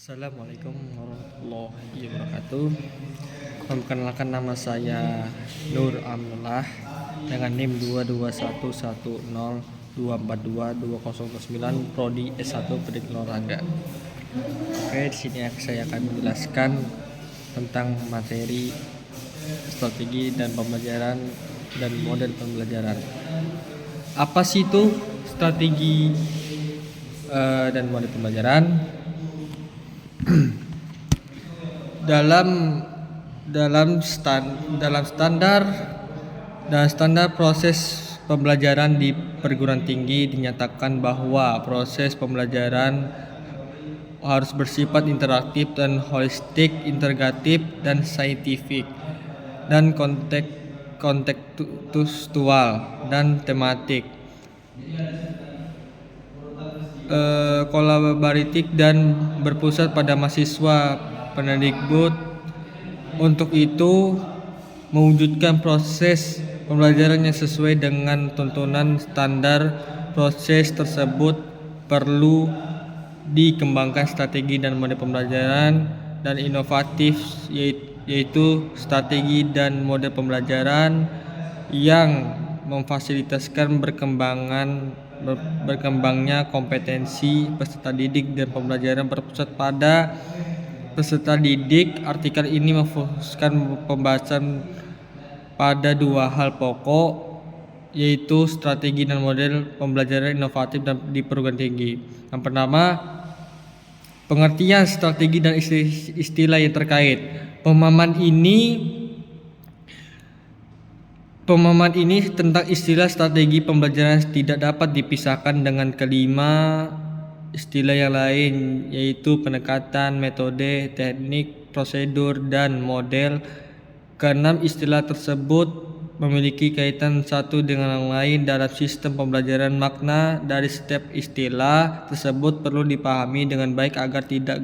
Assalamualaikum warahmatullahi wabarakatuh. Memperkenalkan, nama saya Nur Amnullah dengan NIM 22110242209 prodi S1 Pendidikan Olahraga. Oke, di sini saya akan menjelaskan tentang materi strategi dan pembelajaran dan model pembelajaran. Apa sih itu strategi dan model pembelajaran? dalam standar proses pembelajaran di perguruan tinggi dinyatakan bahwa proses pembelajaran harus bersifat interaktif dan holistik, integratif dan saintifik, dan kontekstual dan tematik, kolaboratif dan berpusat pada mahasiswa pendikbud. Untuk itu, mewujudkan proses pembelajaran yang sesuai dengan tuntunan standar proses tersebut perlu dikembangkan strategi dan model pembelajaran dan inovatif, yaitu strategi dan model pembelajaran yang memfasilitasikan berkembangnya kompetensi peserta didik dan pembelajaran berpusat pada peserta didik. Artikel ini memfokuskan pembahasan pada dua hal pokok, yaitu strategi dan model pembelajaran inovatif di perguruan tinggi. Yang pertama, pengertian strategi dan istilah yang terkait. Pemahaman ini tentang istilah strategi pembelajaran tidak dapat dipisahkan dengan kelima istilah yang lain, yaitu pendekatan, metode, teknik, prosedur, dan model. Keenam istilah tersebut memiliki kaitan satu dengan yang lain dalam sistem pembelajaran. Makna dari setiap istilah tersebut perlu dipahami dengan baik agar tidak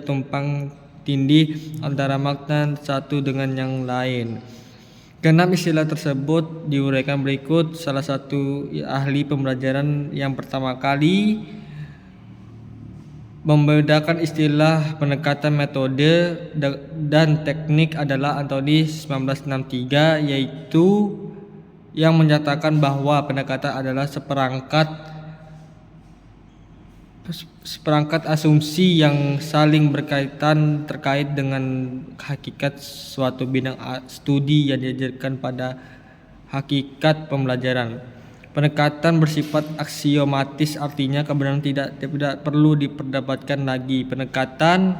tumpang tindih antara makna satu dengan yang lain. Keenam istilah tersebut diuraikan berikut. Salah satu ahli pembelajaran yang pertama kali membedakan istilah pendekatan, metode, dan teknik adalah Anthony 1963, yaitu yang menyatakan bahwa pendekatan adalah seperangkat asumsi yang saling berkaitan terkait dengan hakikat suatu bidang studi yang diajarkan pada hakikat pembelajaran. Pendekatan bersifat aksiomatis, artinya kebenaran tidak perlu diperdebatkan lagi. Pendekatan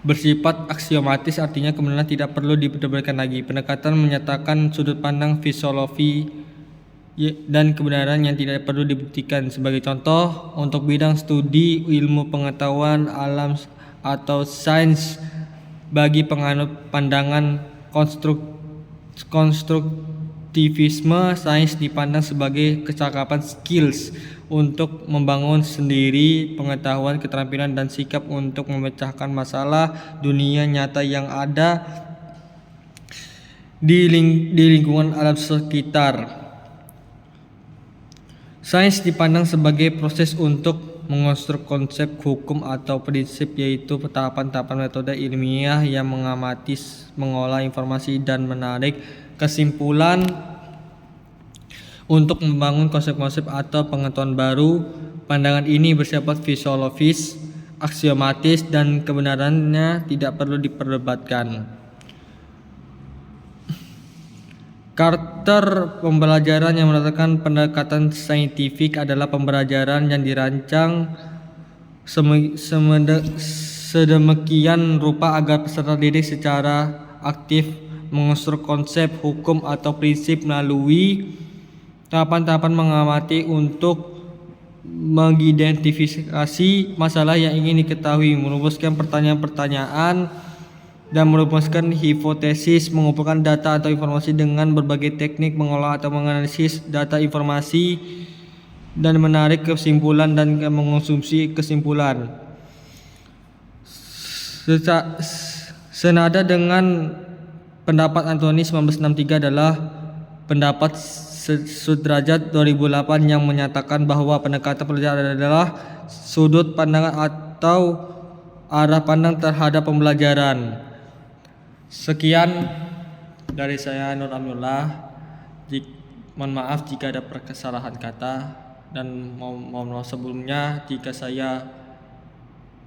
bersifat aksiomatis artinya kebenaran tidak perlu diperdebatkan lagi. Pendekatan menyatakan sudut pandang filosofi dan kebenaran yang tidak perlu dibuktikan. Sebagai contoh, untuk bidang studi ilmu pengetahuan alam atau sains, bagi penganut pandangan konstruktivisme, sains dipandang sebagai kecakapan, skills untuk membangun sendiri pengetahuan, keterampilan, dan sikap untuk memecahkan masalah dunia nyata yang ada di lingkungan alam sekitar. Sains dipandang sebagai proses untuk mengonstruk konsep, hukum, atau prinsip, yaitu tahapan-tahapan metode ilmiah yang mengamati, mengolah informasi, dan menarik kesimpulan untuk membangun konsep-konsep atau pengetahuan baru. Pandangan ini bersifat filosofis, aksiomatis, dan kebenarannya tidak perlu diperdebatkan. Karakter pembelajaran yang menggunakan pendekatan saintifik adalah pembelajaran yang dirancang sedemikian rupa agar peserta didik secara aktif mengonstruk konsep, hukum, atau prinsip melalui tahapan-tahapan mengamati untuk mengidentifikasi masalah yang ingin diketahui, merumuskan pertanyaan-pertanyaan, dan merumuskan hipotesis, mengumpulkan data atau informasi dengan berbagai teknik, mengolah atau menganalisis data informasi, dan menarik kesimpulan dan mengonsumsi kesimpulan. Senada dengan pendapat Anthony 1963 adalah pendapat Sudrajat 2008 yang menyatakan bahwa pendekatan pembelajaran adalah sudut pandang atau arah pandang terhadap pembelajaran. Sekian dari saya Nur Amnullah. Mohon maaf jika ada kesalahan kata dan mohon maaf sebelumnya jika saya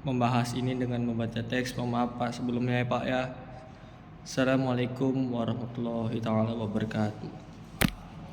membahas ini dengan membaca teks. Mohon maaf Pak sebelumnya ya Pak ya. Assalamualaikum warahmatullahi taala wabarakatuh.